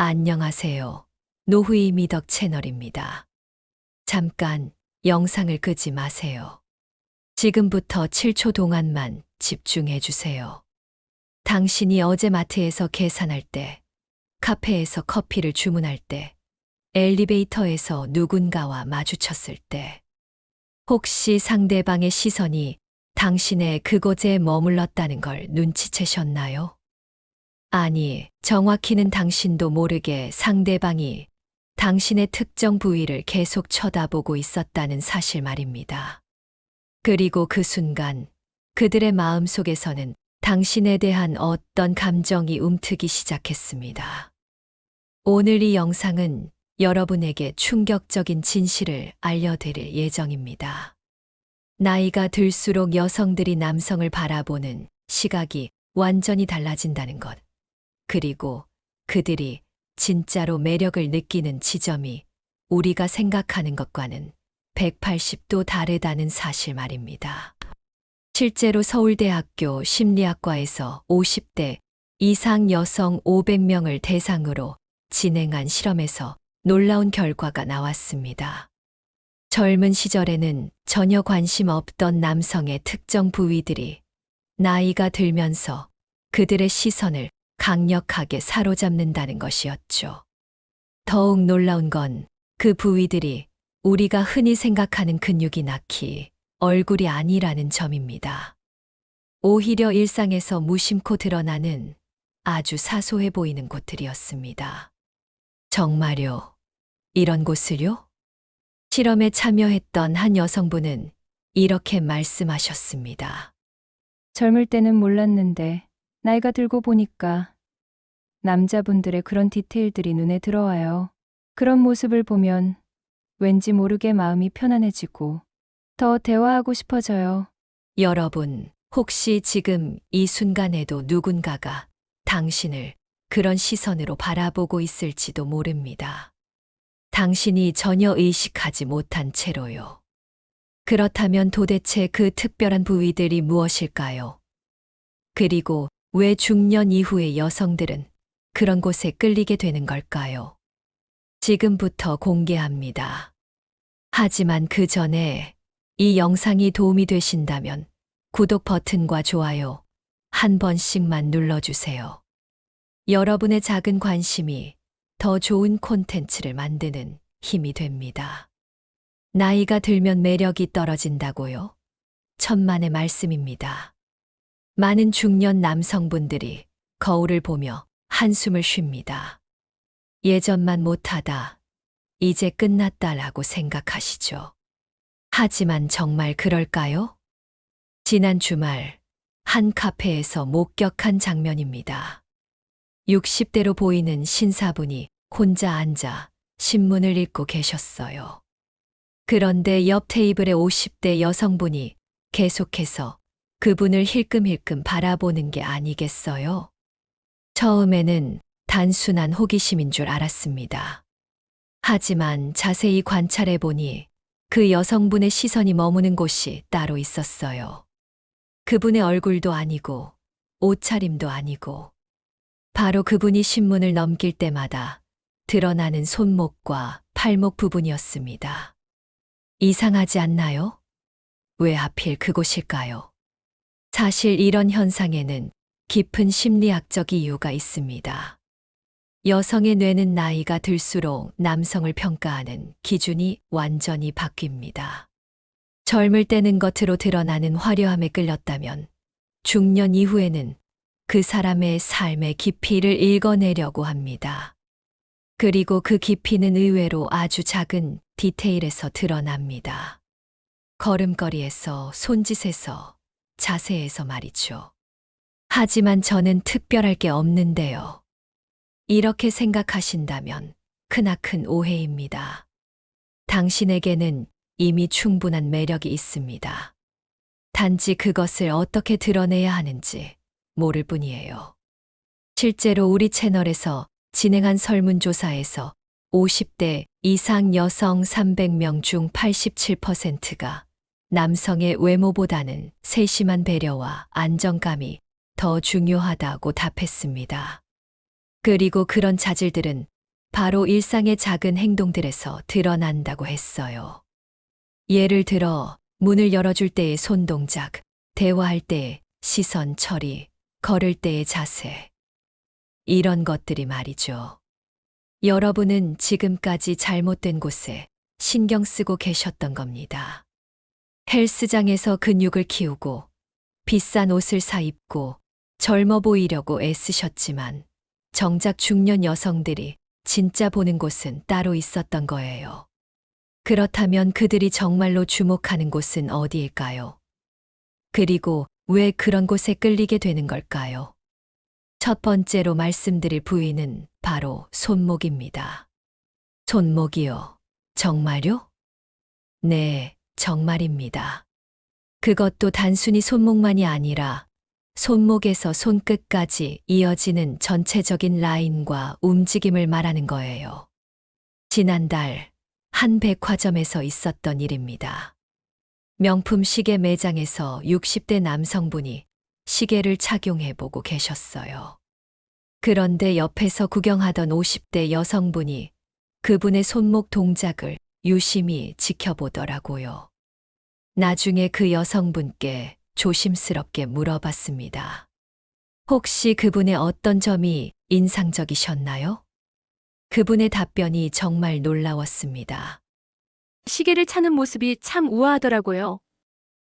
안녕하세요. 노후이 미덕 채널입니다. 잠깐 영상을 끄지 마세요. 지금부터 7초 동안만 집중해 주세요. 당신이 어제 마트에서 계산할 때, 카페에서 커피를 주문할 때, 엘리베이터에서 누군가와 마주쳤을 때, 혹시 상대방의 시선이 당신의 그곳에 머물렀다는 걸 눈치채셨나요? 아니, 정확히는 당신도 모르게 상대방이 당신의 특정 부위를 계속 쳐다보고 있었다는 사실 말입니다. 그리고 그 순간 그들의 마음 속에서는 당신에 대한 어떤 감정이 움트기 시작했습니다. 오늘 이 영상은 여러분에게 충격적인 진실을 알려드릴 예정입니다. 나이가 들수록 여성들이 남성을 바라보는 시각이 완전히 달라진다는 것. 그리고 그들이 진짜로 매력을 느끼는 지점이 우리가 생각하는 것과는 180도 다르다는 사실 말입니다. 실제로 서울대학교 심리학과에서 50대 이상 여성 500명을 대상으로 진행한 실험에서 놀라운 결과가 나왔습니다. 젊은 시절에는 전혀 관심 없던 남성의 특정 부위들이 나이가 들면서 그들의 시선을 강력하게 사로잡는다는 것이었죠. 더욱 놀라운 건 그 부위들이 우리가 흔히 생각하는 근육이나 키, 얼굴이 아니라는 점입니다. 오히려 일상에서 무심코 드러나는 아주 사소해 보이는 곳들이었습니다. 정말요? 이런 곳을요? 실험에 참여했던 한 여성분은 이렇게 말씀하셨습니다. 젊을 때는 몰랐는데 나이가 들고 보니까 남자분들의 그런 디테일들이 눈에 들어와요. 그런 모습을 보면 왠지 모르게 마음이 편안해지고 더 대화하고 싶어져요. 여러분, 혹시 지금 이 순간에도 누군가가 당신을 그런 시선으로 바라보고 있을지도 모릅니다. 당신이 전혀 의식하지 못한 채로요. 그렇다면 도대체 그 특별한 부위들이 무엇일까요? 그리고 왜 중년 이후의 여성들은 그런 곳에 끌리게 되는 걸까요? 지금부터 공개합니다. 하지만 그 전에 이 영상이 도움이 되신다면 구독 버튼과 좋아요 한 번씩만 눌러주세요. 여러분의 작은 관심이 더 좋은 콘텐츠를 만드는 힘이 됩니다. 나이가 들면 매력이 떨어진다고요? 천만의 말씀입니다. 많은 중년 남성분들이 거울을 보며 한숨을 쉽니다. 예전만 못하다, 이제 끝났다라고 생각하시죠. 하지만 정말 그럴까요? 지난 주말 한 카페에서 목격한 장면입니다. 60대로 보이는 신사분이 혼자 앉아 신문을 읽고 계셨어요. 그런데 옆 테이블의 50대 여성분이 계속해서 그분을 힐끔힐끔 바라보는 게 아니겠어요? 처음에는 단순한 호기심인 줄 알았습니다. 하지만 자세히 관찰해 보니 그 여성분의 시선이 머무는 곳이 따로 있었어요. 그분의 얼굴도 아니고 옷차림도 아니고 바로 그분이 신문을 넘길 때마다 드러나는 손목과 팔목 부분이었습니다. 이상하지 않나요? 왜 하필 그곳일까요? 사실 이런 현상에는 깊은 심리학적 이유가 있습니다. 여성의 뇌는 나이가 들수록 남성을 평가하는 기준이 완전히 바뀝니다. 젊을 때는 겉으로 드러나는 화려함에 끌렸다면 중년 이후에는 그 사람의 삶의 깊이를 읽어내려고 합니다. 그리고 그 깊이는 의외로 아주 작은 디테일에서 드러납니다. 걸음걸이에서, 손짓에서, 자세에서 말이죠. 하지만 저는 특별할 게 없는데요. 이렇게 생각하신다면 크나큰 오해입니다. 당신에게는 이미 충분한 매력이 있습니다. 단지 그것을 어떻게 드러내야 하는지 모를 뿐이에요. 실제로 우리 채널에서 진행한 설문조사에서 50대 이상 여성 300명 중 87%가 남성의 외모보다는 세심한 배려와 안정감이 더 중요하다고 답했습니다. 그리고 그런 자질들은 바로 일상의 작은 행동들에서 드러난다고 했어요. 예를 들어, 문을 열어줄 때의 손동작, 대화할 때의 시선 처리, 걸을 때의 자세. 이런 것들이 말이죠. 여러분은 지금까지 잘못된 곳에 신경 쓰고 계셨던 겁니다. 헬스장에서 근육을 키우고 비싼 옷을 사 입고 젊어 보이려고 애쓰셨지만 정작 중년 여성들이 진짜 보는 곳은 따로 있었던 거예요. 그렇다면 그들이 정말로 주목하는 곳은 어디일까요? 그리고 왜 그런 곳에 끌리게 되는 걸까요? 첫 번째로 말씀드릴 부위는 바로 손목입니다. 손목이요? 정말요? 네, 정말입니다. 그것도 단순히 손목만이 아니라 손목에서 손끝까지 이어지는 전체적인 라인과 움직임을 말하는 거예요. 지난달 한 백화점에서 있었던 일입니다. 명품 시계 매장에서 60대 남성분이 시계를 착용해보고 계셨어요. 그런데 옆에서 구경하던 50대 여성분이 그분의 손목 동작을 유심히 지켜보더라고요. 나중에 그 여성분께 조심스럽게 물어봤습니다. 혹시 그분의 어떤 점이 인상적이셨나요? 그분의 답변이 정말 놀라웠습니다. 시계를 차는 모습이 참 우아하더라고요.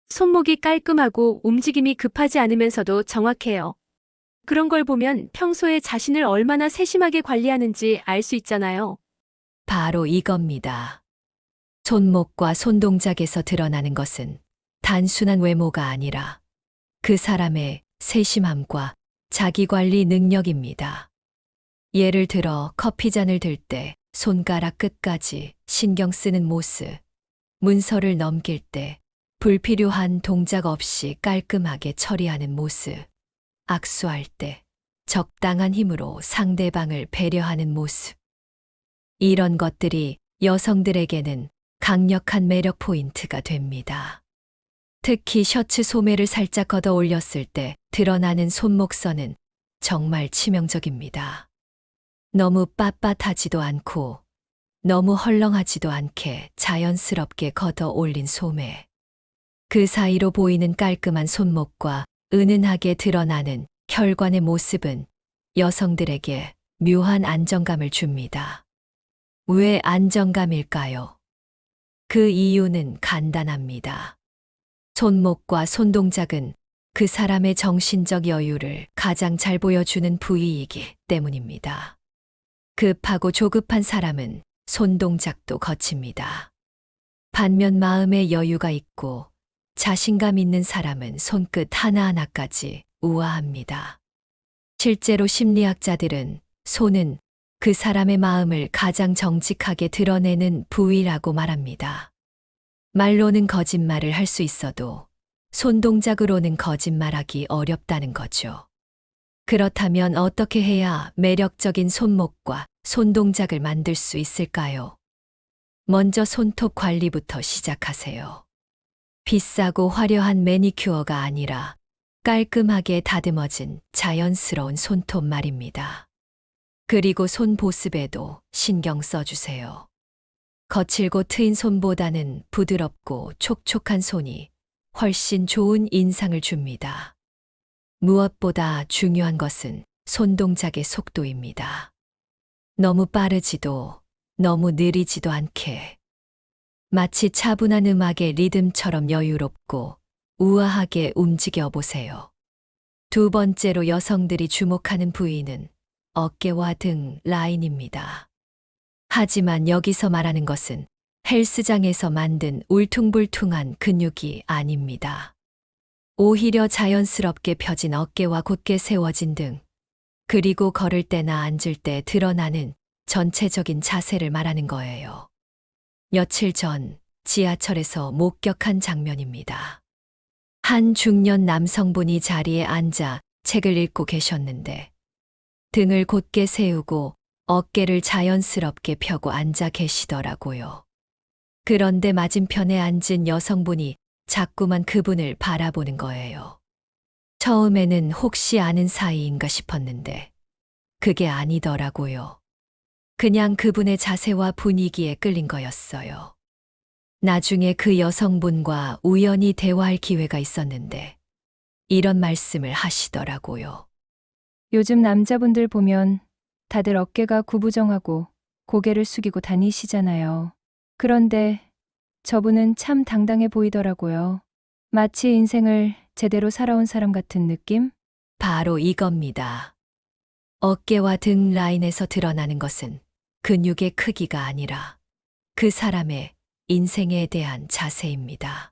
손목이 깔끔하고 움직임이 급하지 않으면서도 정확해요. 그런 걸 보면 평소에 자신을 얼마나 세심하게 관리하는지 알 수 있잖아요. 바로 이겁니다. 손목과 손동작에서 드러나는 것은 단순한 외모가 아니라 그 사람의 세심함과 자기관리 능력입니다. 예를 들어 커피잔을 들 때 손가락 끝까지 신경 쓰는 모습, 문서를 넘길 때 불필요한 동작 없이 깔끔하게 처리하는 모습, 악수할 때 적당한 힘으로 상대방을 배려하는 모습. 이런 것들이 여성들에게는 강력한 매력 포인트가 됩니다. 특히 셔츠 소매를 살짝 걷어 올렸을 때 드러나는 손목선은 정말 치명적입니다. 너무 빳빳하지도 않고 너무 헐렁하지도 않게 자연스럽게 걷어 올린 소매. 그 사이로 보이는 깔끔한 손목과 은은하게 드러나는 혈관의 모습은 여성들에게 묘한 안정감을 줍니다. 왜 안정감일까요? 그 이유는 간단합니다. 손목과 손동작은 그 사람의 정신적 여유를 가장 잘 보여주는 부위이기 때문입니다. 급하고 조급한 사람은 손동작도 거칩니다. 반면 마음의 여유가 있고 자신감 있는 사람은 손끝 하나하나까지 우아합니다. 실제로 심리학자들은 손은 그 사람의 마음을 가장 정직하게 드러내는 부위라고 말합니다. 말로는 거짓말을 할 수 있어도 손동작으로는 거짓말하기 어렵다는 거죠. 그렇다면 어떻게 해야 매력적인 손목과 손동작을 만들 수 있을까요? 먼저 손톱 관리부터 시작하세요. 비싸고 화려한 매니큐어가 아니라 깔끔하게 다듬어진 자연스러운 손톱 말입니다. 그리고 손 보습에도 신경 써주세요. 거칠고 트인 손보다는 부드럽고 촉촉한 손이 훨씬 좋은 인상을 줍니다. 무엇보다 중요한 것은 손동작의 속도입니다. 너무 빠르지도 너무 느리지도 않게 마치 차분한 음악의 리듬처럼 여유롭고 우아하게 움직여 보세요. 두 번째로 여성들이 주목하는 부위는 어깨와 등 라인입니다. 하지만 여기서 말하는 것은 헬스장에서 만든 울퉁불퉁한 근육이 아닙니다. 오히려 자연스럽게 펴진 어깨와 곧게 세워진 등, 그리고 걸을 때나 앉을 때 드러나는 전체적인 자세를 말하는 거예요. 며칠 전 지하철에서 목격한 장면입니다. 한 중년 남성분이 자리에 앉아 책을 읽고 계셨는데 등을 곧게 세우고 어깨를 자연스럽게 펴고 앉아 계시더라고요. 그런데 맞은편에 앉은 여성분이 자꾸만 그분을 바라보는 거예요. 처음에는 혹시 아는 사이인가 싶었는데 그게 아니더라고요. 그냥 그분의 자세와 분위기에 끌린 거였어요. 나중에 그 여성분과 우연히 대화할 기회가 있었는데 이런 말씀을 하시더라고요. 요즘 남자분들 보면 다들 어깨가 구부정하고 고개를 숙이고 다니시잖아요. 그런데 저분은 참 당당해 보이더라고요. 마치 인생을 제대로 살아온 사람 같은 느낌? 바로 이겁니다. 어깨와 등 라인에서 드러나는 것은 근육의 크기가 아니라 그 사람의 인생에 대한 자세입니다.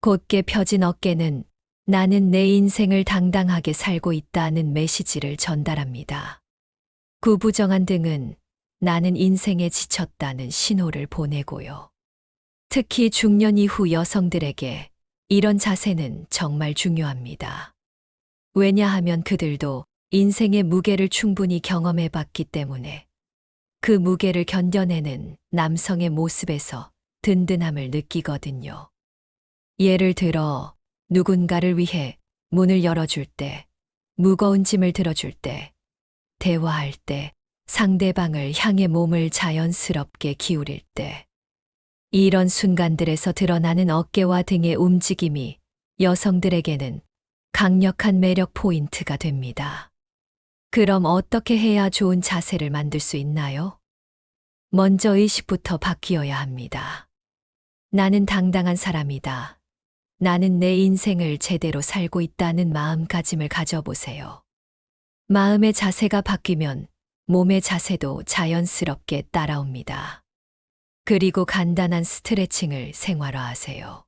곧게 펴진 어깨는 나는 내 인생을 당당하게 살고 있다는 메시지를 전달합니다. 구부정한 등은 나는 인생에 지쳤다는 신호를 보내고요. 특히 중년 이후 여성들에게 이런 자세는 정말 중요합니다. 왜냐하면 그들도 인생의 무게를 충분히 경험해 봤기 때문에 그 무게를 견뎌내는 남성의 모습에서 든든함을 느끼거든요. 예를 들어 누군가를 위해 문을 열어줄 때, 무거운 짐을 들어줄 때, 대화할 때, 상대방을 향해 몸을 자연스럽게 기울일 때, 이런 순간들에서 드러나는 어깨와 등의 움직임이 여성들에게는 강력한 매력 포인트가 됩니다. 그럼 어떻게 해야 좋은 자세를 만들 수 있나요? 먼저 의식부터 바뀌어야 합니다. 나는 당당한 사람이다. 나는 내 인생을 제대로 살고 있다는 마음가짐을 가져보세요. 마음의 자세가 바뀌면 몸의 자세도 자연스럽게 따라옵니다. 그리고 간단한 스트레칭을 생활화하세요.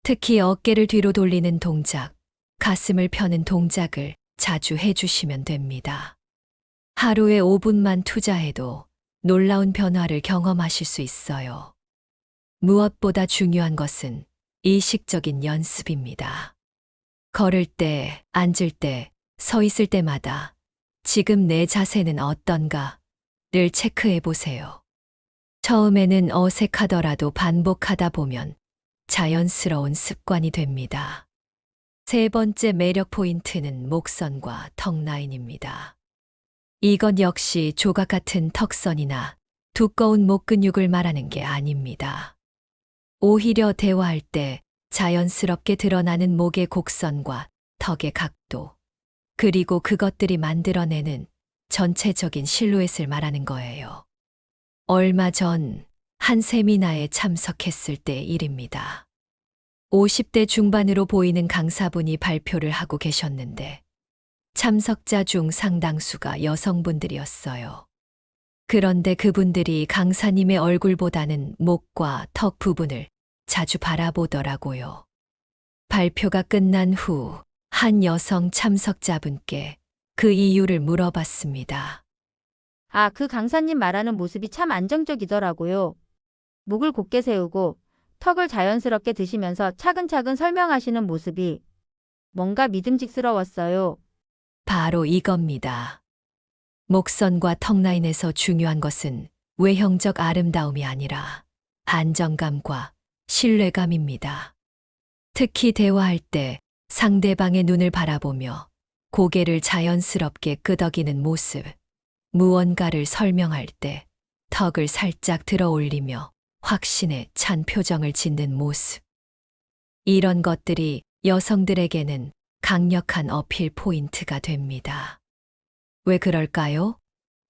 특히 어깨를 뒤로 돌리는 동작, 가슴을 펴는 동작을 자주 해주시면 됩니다. 하루에 5분만 투자해도 놀라운 변화를 경험하실 수 있어요. 무엇보다 중요한 것은 의식적인 연습입니다. 걸을 때, 앉을 때, 서 있을 때마다 지금 내 자세는 어떤가?를 체크해 보세요. 처음에는 어색하더라도 반복하다 보면 자연스러운 습관이 됩니다. 세 번째 매력 포인트는 목선과 턱 라인입니다. 이건 역시 조각 같은 턱선이나 두꺼운 목 근육을 말하는 게 아닙니다. 오히려 대화할 때 자연스럽게 드러나는 목의 곡선과 턱의 각도, 그리고 그것들이 만들어내는 전체적인 실루엣을 말하는 거예요. 얼마 전 한 세미나에 참석했을 때 일입니다. 50대 중반으로 보이는 강사분이 발표를 하고 계셨는데 참석자 중 상당수가 여성분들이었어요. 그런데 그분들이 강사님의 얼굴보다는 목과 턱 부분을 자주 바라보더라고요. 발표가 끝난 후 한 여성 참석자분께 그 이유를 물어봤습니다. 아, 그 강사님 말하는 모습이 참 안정적이더라고요. 목을 곧게 세우고 턱을 자연스럽게 드시면서 차근차근 설명하시는 모습이 뭔가 믿음직스러웠어요. 바로 이겁니다. 목선과 턱 라인에서 중요한 것은 외형적 아름다움이 아니라 안정감과 신뢰감입니다. 특히 대화할 때 상대방의 눈을 바라보며 고개를 자연스럽게 끄덕이는 모습, 무언가를 설명할 때 턱을 살짝 들어 올리며 확신에 찬 표정을 짓는 모습. 이런 것들이 여성들에게는 강력한 어필 포인트가 됩니다. 왜 그럴까요?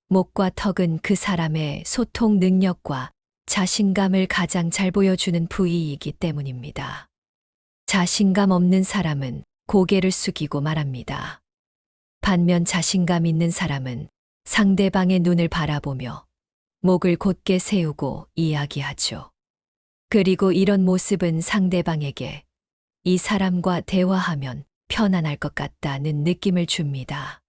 목과 턱은 그 사람의 소통 능력과 자신감을 가장 잘 보여주는 부위이기 때문입니다. 자신감 없는 사람은 고개를 숙이고 말합니다. 반면 자신감 있는 사람은 상대방의 눈을 바라보며 목을 곧게 세우고 이야기하죠. 그리고 이런 모습은 상대방에게 이 사람과 대화하면 편안할 것 같다는 느낌을 줍니다.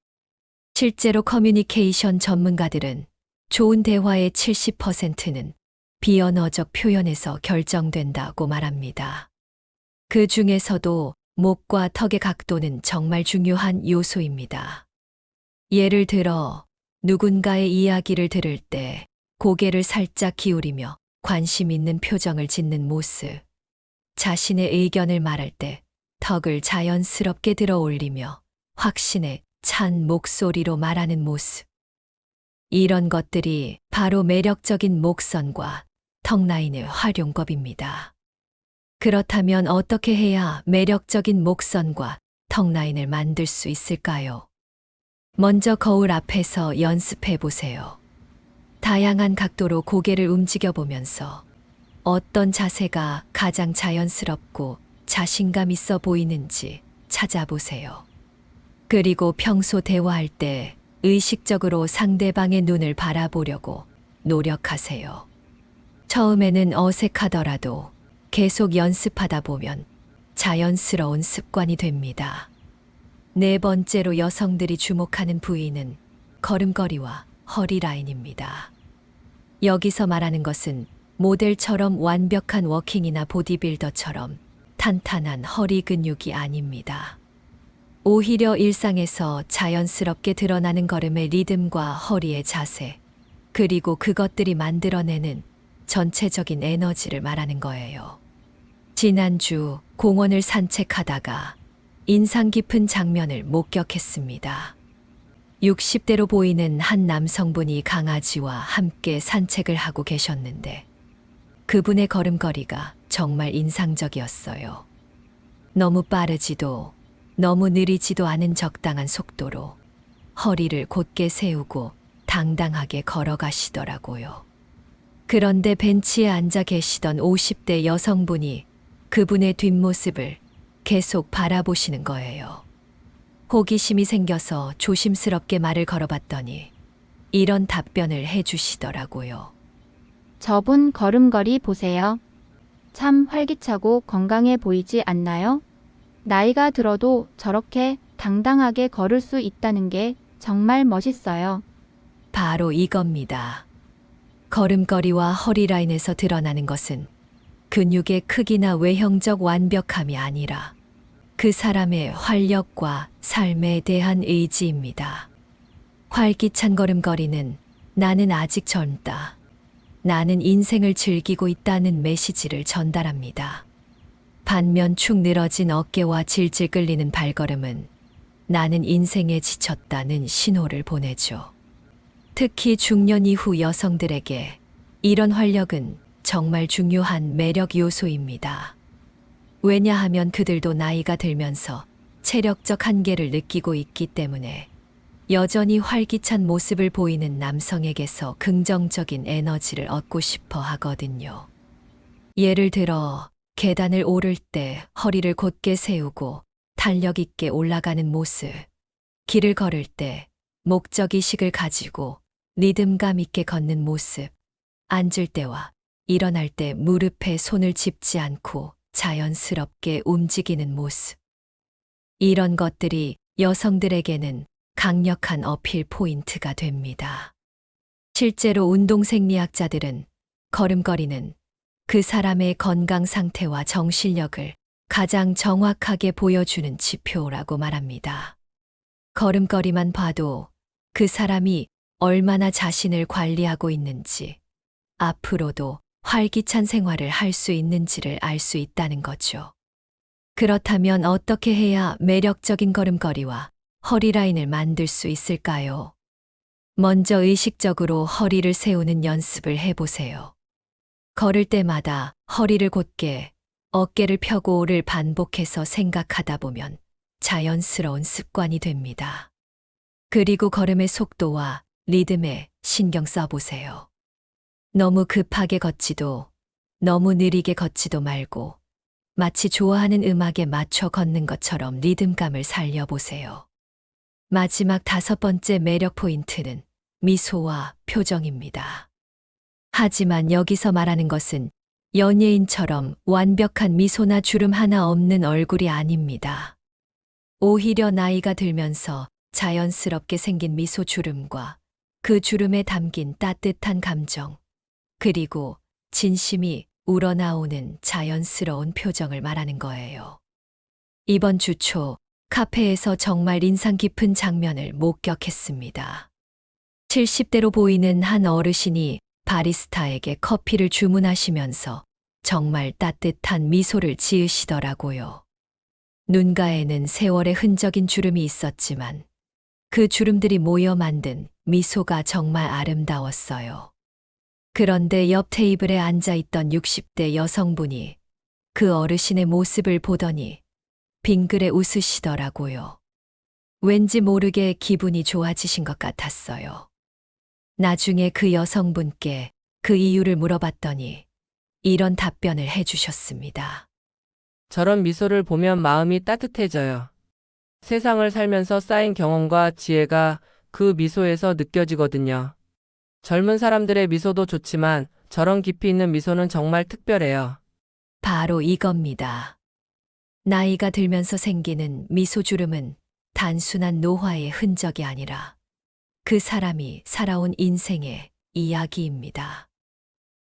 실제로 커뮤니케이션 전문가들은 좋은 대화의 70%는 비언어적 표현에서 결정된다고 말합니다. 그 중에서도 목과 턱의 각도는 정말 중요한 요소입니다. 예를 들어 누군가의 이야기를 들을 때 고개를 살짝 기울이며 관심 있는 표정을 짓는 모습, 자신의 의견을 말할 때 턱을 자연스럽게 들어 올리며 확신에 찬 목소리로 말하는 모습. 이런 것들이 바로 매력적인 목선과 턱 라인의 활용법입니다. 그렇다면 어떻게 해야 매력적인 목선과 턱 라인을 만들 수 있을까요? 먼저 거울 앞에서 연습해 보세요. 다양한 각도로 고개를 움직여 보면서 어떤 자세가 가장 자연스럽고 자신감 있어 보이는지 찾아보세요. 그리고 평소 대화할 때 의식적으로 상대방의 눈을 바라보려고 노력하세요. 처음에는 어색하더라도 계속 연습하다 보면 자연스러운 습관이 됩니다. 네 번째로 여성들이 주목하는 부위는 걸음걸이와 허리 라인입니다. 여기서 말하는 것은 모델처럼 완벽한 워킹이나 보디빌더처럼 탄탄한 허리 근육이 아닙니다. 오히려 일상에서 자연스럽게 드러나는 걸음의 리듬과 허리의 자세, 그리고 그것들이 만들어내는 전체적인 에너지를 말하는 거예요. 지난주 공원을 산책하다가 인상 깊은 장면을 목격했습니다. 60대로 보이는 한 남성분이 강아지와 함께 산책을 하고 계셨는데 그분의 걸음걸이가 정말 인상적이었어요. 너무 빠르지도 너무 느리지도 않은 적당한 속도로 허리를 곧게 세우고 당당하게 걸어가시더라고요. 그런데 벤치에 앉아 계시던 50대 여성분이 그분의 뒷모습을 계속 바라보시는 거예요. 호기심이 생겨서 조심스럽게 말을 걸어봤더니 이런 답변을 해주시더라고요. 저분 걸음걸이 보세요. 참 활기차고 건강해 보이지 않나요? 나이가 들어도 저렇게 당당하게 걸을 수 있다는 게 정말 멋있어요. 바로 이겁니다. 걸음걸이와 허리 라인에서 드러나는 것은 근육의 크기나 외형적 완벽함이 아니라 그 사람의 활력과 삶에 대한 의지입니다. 활기찬 걸음걸이는 나는 아직 젊다. 나는 인생을 즐기고 있다는 메시지를 전달합니다. 반면 축 늘어진 어깨와 질질 끌리는 발걸음은 나는 인생에 지쳤다는 신호를 보내죠. 특히 중년 이후 여성들에게 이런 활력은 정말 중요한 매력 요소입니다. 왜냐하면 그들도 나이가 들면서 체력적 한계를 느끼고 있기 때문에 여전히 활기찬 모습을 보이는 남성에게서 긍정적인 에너지를 얻고 싶어 하거든요. 예를 들어 계단을 오를 때 허리를 곧게 세우고 탄력 있게 올라가는 모습, 길을 걸을 때 목적의식을 가지고 리듬감 있게 걷는 모습, 앉을 때와 일어날 때 무릎에 손을 짚지 않고 자연스럽게 움직이는 모습. 이런 것들이 여성들에게는 강력한 어필 포인트가 됩니다. 실제로 운동생리학자들은 걸음걸이는 그 사람의 건강 상태와 정신력을 가장 정확하게 보여주는 지표라고 말합니다. 걸음걸이만 봐도 그 사람이 얼마나 자신을 관리하고 있는지, 앞으로도 활기찬 생활을 할 수 있는지를 알 수 있다는 거죠. 그렇다면 어떻게 해야 매력적인 걸음걸이와 허리 라인을 만들 수 있을까요? 먼저 의식적으로 허리를 세우는 연습을 해보세요. 걸을 때마다 허리를 곧게, 어깨를 펴고를 반복해서 생각하다 보면 자연스러운 습관이 됩니다. 그리고 걸음의 속도와 리듬에 신경 써보세요. 너무 급하게 걷지도, 너무 느리게 걷지도 말고 마치 좋아하는 음악에 맞춰 걷는 것처럼 리듬감을 살려보세요. 마지막 5번째 매력 포인트는 미소와 표정입니다. 하지만 여기서 말하는 것은 연예인처럼 완벽한 미소나 주름 하나 없는 얼굴이 아닙니다. 오히려 나이가 들면서 자연스럽게 생긴 미소 주름과 그 주름에 담긴 따뜻한 감정, 그리고 진심이 우러나오는 자연스러운 표정을 말하는 거예요. 이번 주 초 카페에서 정말 인상 깊은 장면을 목격했습니다. 70대로 보이는 한 어르신이 바리스타에게 커피를 주문하시면서 정말 따뜻한 미소를 지으시더라고요. 눈가에는 세월의 흔적인 주름이 있었지만 그 주름들이 모여 만든 미소가 정말 아름다웠어요. 그런데 옆 테이블에 앉아 있던 60대 여성분이 그 어르신의 모습을 보더니 빙그레 웃으시더라고요. 왠지 모르게 기분이 좋아지신 것 같았어요. 나중에 그 여성분께 그 이유를 물어봤더니 이런 답변을 해주셨습니다. 저런 미소를 보면 마음이 따뜻해져요. 세상을 살면서 쌓인 경험과 지혜가 그 미소에서 느껴지거든요. 젊은 사람들의 미소도 좋지만 저런 깊이 있는 미소는 정말 특별해요. 바로 이겁니다. 나이가 들면서 생기는 미소주름은 단순한 노화의 흔적이 아니라 그 사람이 살아온 인생의 이야기입니다.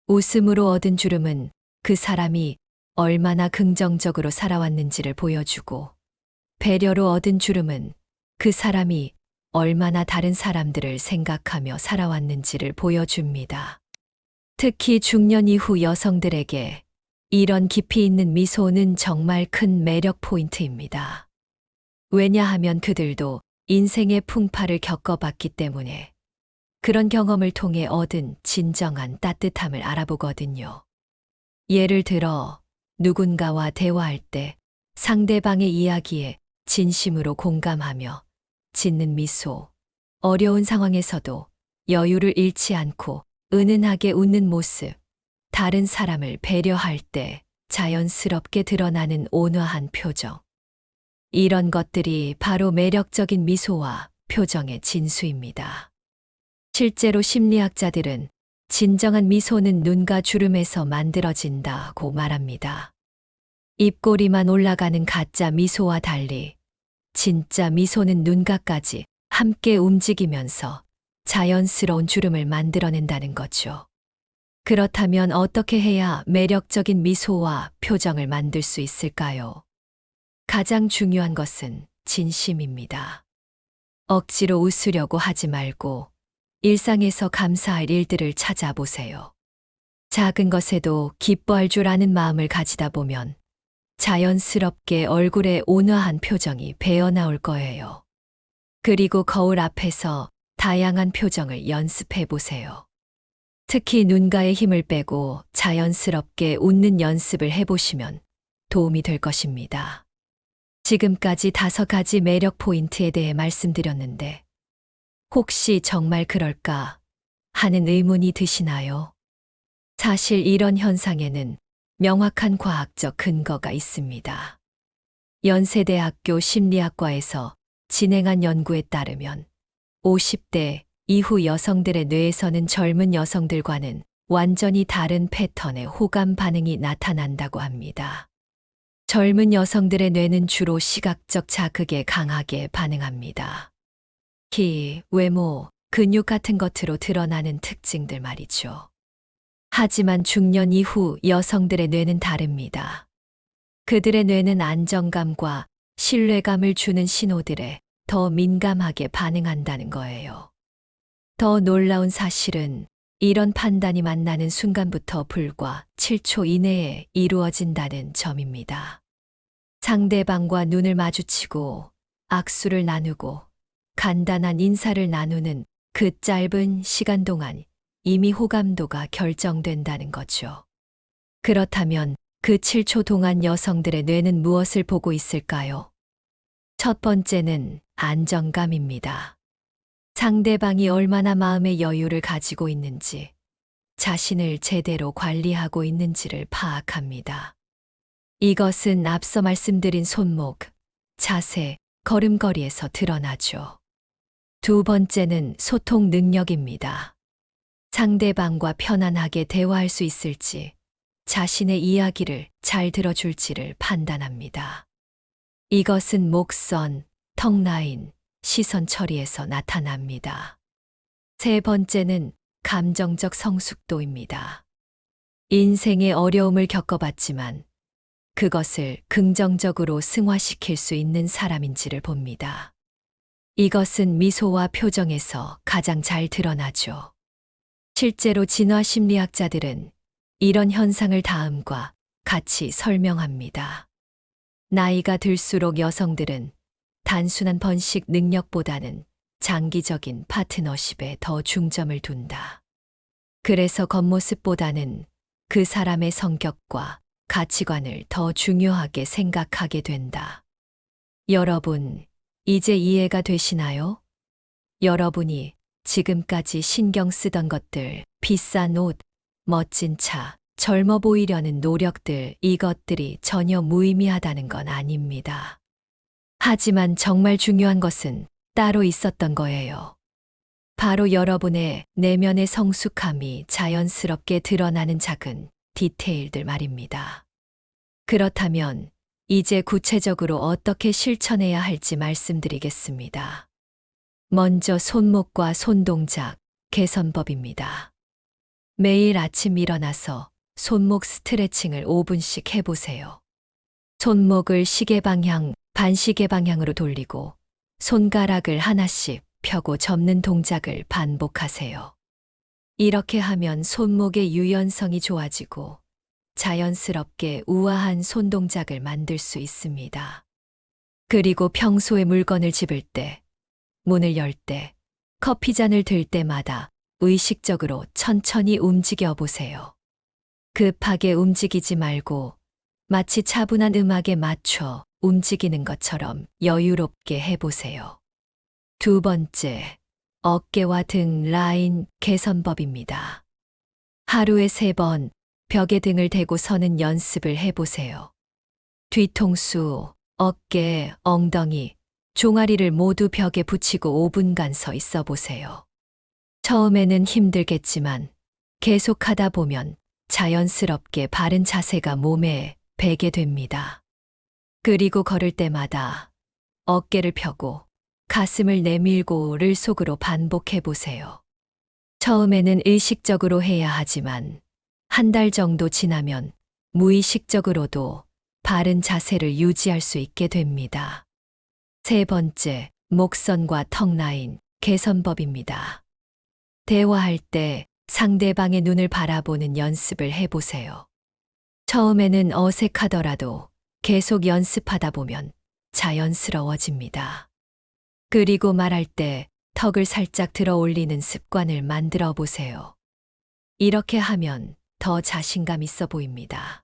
웃음으로 얻은 주름은 그 사람이 얼마나 긍정적으로 살아왔는지를 보여주고, 배려로 얻은 주름은 그 사람이 얼마나 다른 사람들을 생각하며 살아왔는지를 보여줍니다. 특히 중년 이후 여성들에게 이런 깊이 있는 미소는 정말 큰 매력 포인트입니다. 왜냐하면 그들도 인생의 풍파를 겪어봤기 때문에 그런 경험을 통해 얻은 진정한 따뜻함을 알아보거든요. 예를 들어 누군가와 대화할 때 상대방의 이야기에 진심으로 공감하며 짓는 미소, 어려운 상황에서도 여유를 잃지 않고 은은하게 웃는 모습, 다른 사람을 배려할 때 자연스럽게 드러나는 온화한 표정. 이런 것들이 바로 매력적인 미소와 표정의 진수입니다. 실제로 심리학자들은 진정한 미소는 눈과 주름에서 만들어진다고 말합니다. 입꼬리만 올라가는 가짜 미소와 달리 진짜 미소는 눈가까지 함께 움직이면서 자연스러운 주름을 만들어낸다는 거죠. 그렇다면 어떻게 해야 매력적인 미소와 표정을 만들 수 있을까요? 가장 중요한 것은 진심입니다. 억지로 웃으려고 하지 말고 일상에서 감사할 일들을 찾아보세요. 작은 것에도 기뻐할 줄 아는 마음을 가지다 보면 자연스럽게 얼굴에 온화한 표정이 배어나올 거예요. 그리고 거울 앞에서 다양한 표정을 연습해 보세요. 특히 눈가에 힘을 빼고 자연스럽게 웃는 연습을 해보시면 도움이 될 것입니다. 지금까지 5가지 매력 포인트에 대해 말씀드렸는데 혹시 정말 그럴까 하는 의문이 드시나요? 사실 이런 현상에는 명확한 과학적 근거가 있습니다. 연세대학교 심리학과에서 진행한 연구에 따르면 50대 이후 여성들의 뇌에서는 젊은 여성들과는 완전히 다른 패턴의 호감 반응이 나타난다고 합니다. 젊은 여성들의 뇌는 주로 시각적 자극에 강하게 반응합니다. 키, 외모, 근육 같은 것으로 드러나는 특징들 말이죠. 하지만 중년 이후 여성들의 뇌는 다릅니다. 그들의 뇌는 안정감과 신뢰감을 주는 신호들에 더 민감하게 반응한다는 거예요. 더 놀라운 사실은 이런 판단이 만나는 순간부터 불과 7초 이내에 이루어진다는 점입니다. 상대방과 눈을 마주치고 악수를 나누고 간단한 인사를 나누는 그 짧은 시간 동안 이미 호감도가 결정된다는 거죠. 그렇다면 그 7초 동안 여성들의 뇌는 무엇을 보고 있을까요? 첫 번째는 안정감입니다. 상대방이 얼마나 마음의 여유를 가지고 있는지, 자신을 제대로 관리하고 있는지를 파악합니다. 이것은 앞서 말씀드린 손목, 자세, 걸음걸이에서 드러나죠. 두 번째는 소통 능력입니다. 상대방과 편안하게 대화할 수 있을지, 자신의 이야기를 잘 들어줄지를 판단합니다. 이것은 목선, 턱라인, 시선 처리에서 나타납니다. 세 번째는 감정적 성숙도입니다. 인생의 어려움을 겪어봤지만 그것을 긍정적으로 승화시킬 수 있는 사람인지를 봅니다. 이것은 미소와 표정에서 가장 잘 드러나죠. 실제로 진화 심리학자들은 이런 현상을 다음과 같이 설명합니다. 나이가 들수록 여성들은 단순한 번식 능력보다는 장기적인 파트너십에 더 중점을 둔다. 그래서 겉모습보다는 그 사람의 성격과 가치관을 더 중요하게 생각하게 된다. 여러분, 이제 이해가 되시나요? 여러분이 지금까지 신경 쓰던 것들, 비싼 옷, 멋진 차, 젊어 보이려는 노력들, 이것들이 전혀 무의미하다는 건 아닙니다. 하지만 정말 중요한 것은 따로 있었던 거예요. 바로 여러분의 내면의 성숙함이 자연스럽게 드러나는 작은 디테일들 말입니다. 그렇다면 이제 구체적으로 어떻게 실천해야 할지 말씀드리겠습니다. 먼저 손목과 손동작 개선법입니다. 매일 아침 일어나서 손목 스트레칭을 5분씩 해보세요. 손목을 시계 방향, 반시계 방향으로 돌리고 손가락을 하나씩 펴고 접는 동작을 반복하세요. 이렇게 하면 손목의 유연성이 좋아지고 자연스럽게 우아한 손동작을 만들 수 있습니다. 그리고 평소에 물건을 집을 때, 문을 열 때, 커피잔을 들 때마다 의식적으로 천천히 움직여 보세요. 급하게 움직이지 말고 마치 차분한 음악에 맞춰 움직이는 것처럼 여유롭게 해보세요. 두 번째, 어깨와 등 라인 개선법입니다. 하루에 3번 벽에 등을 대고 서는 연습을 해보세요. 뒤통수, 어깨, 엉덩이, 종아리를 모두 벽에 붙이고 5분간 서 있어 보세요. 처음에는 힘들겠지만 계속하다 보면 자연스럽게 바른 자세가 몸에 배게 됩니다. 그리고 걸을 때마다 어깨를 펴고 가슴을 내밀고를 속으로 반복해 보세요. 처음에는 의식적으로 해야 하지만 한 달 정도 지나면 무의식적으로도 바른 자세를 유지할 수 있게 됩니다. 세 번째, 목선과 턱 라인 개선법입니다. 대화할 때 상대방의 눈을 바라보는 연습을 해보세요. 처음에는 어색하더라도 계속 연습하다 보면 자연스러워집니다. 그리고 말할 때 턱을 살짝 들어 올리는 습관을 만들어 보세요. 이렇게 하면 더 자신감 있어 보입니다.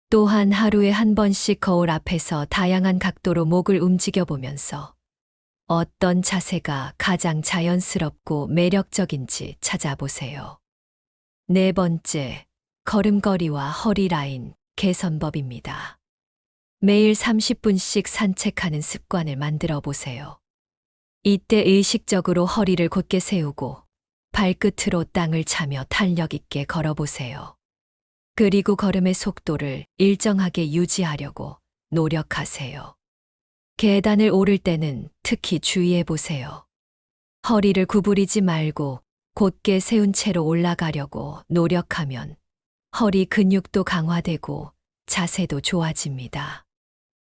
또한 하루에 한 번씩 거울 앞에서 다양한 각도로 목을 움직여 보면서 어떤 자세가 가장 자연스럽고 매력적인지 찾아보세요. 네 번째, 걸음걸이와 허리 라인 개선법입니다. 매일 30분씩 산책하는 습관을 만들어 보세요. 이때 의식적으로 허리를 곧게 세우고 발끝으로 땅을 차며 탄력 있게 걸어보세요. 그리고 걸음의 속도를 일정하게 유지하려고 노력하세요. 계단을 오를 때는 특히 주의해 보세요. 허리를 구부리지 말고 곧게 세운 채로 올라가려고 노력하면 허리 근육도 강화되고 자세도 좋아집니다.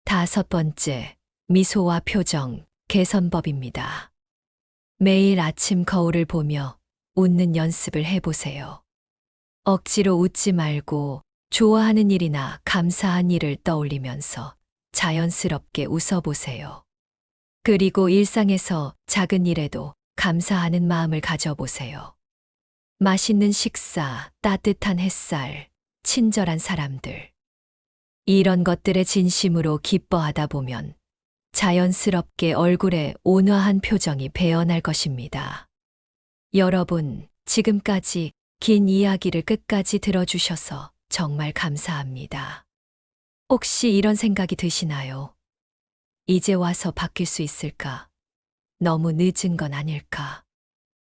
다섯 번째, 미소와 표정 개선법입니다. 매일 아침 거울을 보며 웃는 연습을 해보세요. 억지로 웃지 말고 좋아하는 일이나 감사한 일을 떠올리면서 자연스럽게 웃어보세요. 그리고 일상에서 작은 일에도 감사하는 마음을 가져보세요. 맛있는 식사, 따뜻한 햇살, 친절한 사람들. 이런 것들에 진심으로 기뻐하다 보면 자연스럽게 얼굴에 온화한 표정이 배어날 것입니다. 여러분, 지금까지 긴 이야기를 끝까지 들어주셔서 정말 감사합니다. 혹시 이런 생각이 드시나요? 이제 와서 바뀔 수 있을까? 너무 늦은 건 아닐까?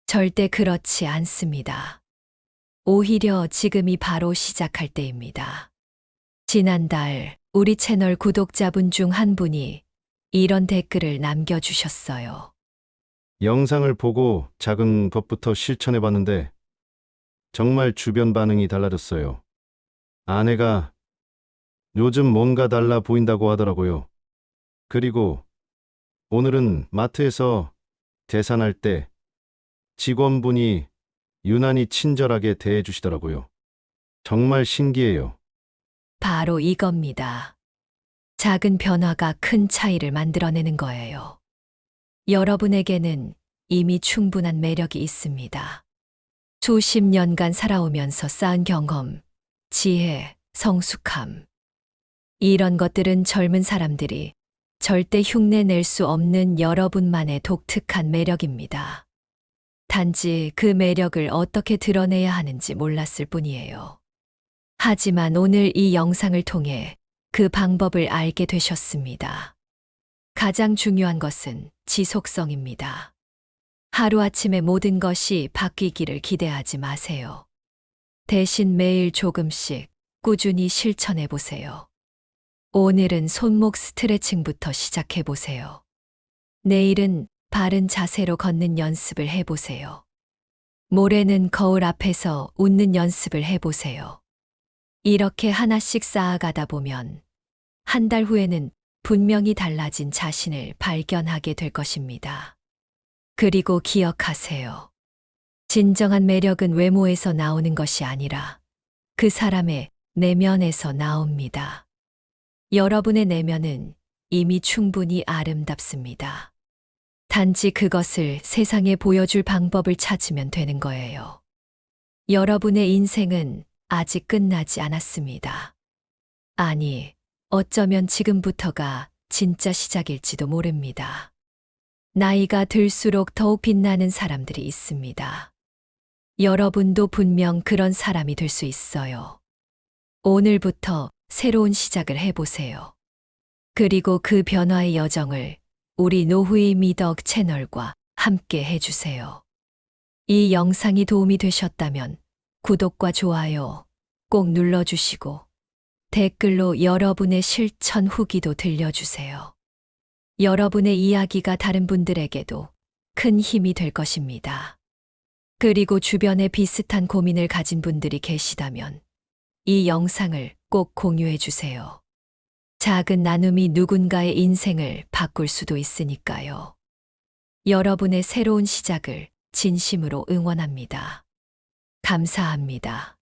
절대 그렇지 않습니다. 오히려 지금이 바로 시작할 때입니다. 지난달 우리 채널 구독자분 중 한 분이 이런 댓글을 남겨주셨어요. 영상을 보고 작은 것부터 실천해 봤는데 정말 주변 반응이 달라졌어요. 아내가 요즘 뭔가 달라 보인다고 하더라고요. 그리고 오늘은 마트에서 계산할 때 직원분이 유난히 친절하게 대해 주시더라고요. 정말 신기해요. 바로 이겁니다. 작은 변화가 큰 차이를 만들어내는 거예요. 여러분에게는 이미 충분한 매력이 있습니다. 수십 년간 살아오면서 쌓은 경험, 지혜, 성숙함. 이런 것들은 젊은 사람들이 절대 흉내 낼 수 없는 여러분만의 독특한 매력입니다. 단지 그 매력을 어떻게 드러내야 하는지 몰랐을 뿐이에요. 하지만 오늘 이 영상을 통해 그 방법을 알게 되셨습니다. 가장 중요한 것은 지속성입니다. 하루아침에 모든 것이 바뀌기를 기대하지 마세요. 대신 매일 조금씩 꾸준히 실천해 보세요. 오늘은 손목 스트레칭부터 시작해 보세요. 내일은 바른 자세로 걷는 연습을 해 보세요. 모레는 거울 앞에서 웃는 연습을 해 보세요. 이렇게 하나씩 쌓아가다 보면 한 달 후에는 분명히 달라진 자신을 발견하게 될 것입니다. 그리고 기억하세요. 진정한 매력은 외모에서 나오는 것이 아니라 그 사람의 내면에서 나옵니다. 여러분의 내면은 이미 충분히 아름답습니다. 단지 그것을 세상에 보여줄 방법을 찾으면 되는 거예요. 여러분의 인생은 아직 끝나지 않았습니다. 아니, 어쩌면 지금부터가 진짜 시작일지도 모릅니다. 나이가 들수록 더욱 빛나는 사람들이 있습니다. 여러분도 분명 그런 사람이 될 수 있어요. 오늘부터 새로운 시작을 해보세요. 그리고 그 변화의 여정을 우리 노후의 미덕 채널과 함께 해주세요. 이 영상이 도움이 되셨다면 구독과 좋아요 꼭 눌러주시고 댓글로 여러분의 실천 후기도 들려주세요. 여러분의 이야기가 다른 분들에게도 큰 힘이 될 것입니다. 그리고 주변에 비슷한 고민을 가진 분들이 계시다면 이 영상을 꼭 공유해 주세요. 작은 나눔이 누군가의 인생을 바꿀 수도 있으니까요. 여러분의 새로운 시작을 진심으로 응원합니다. 감사합니다.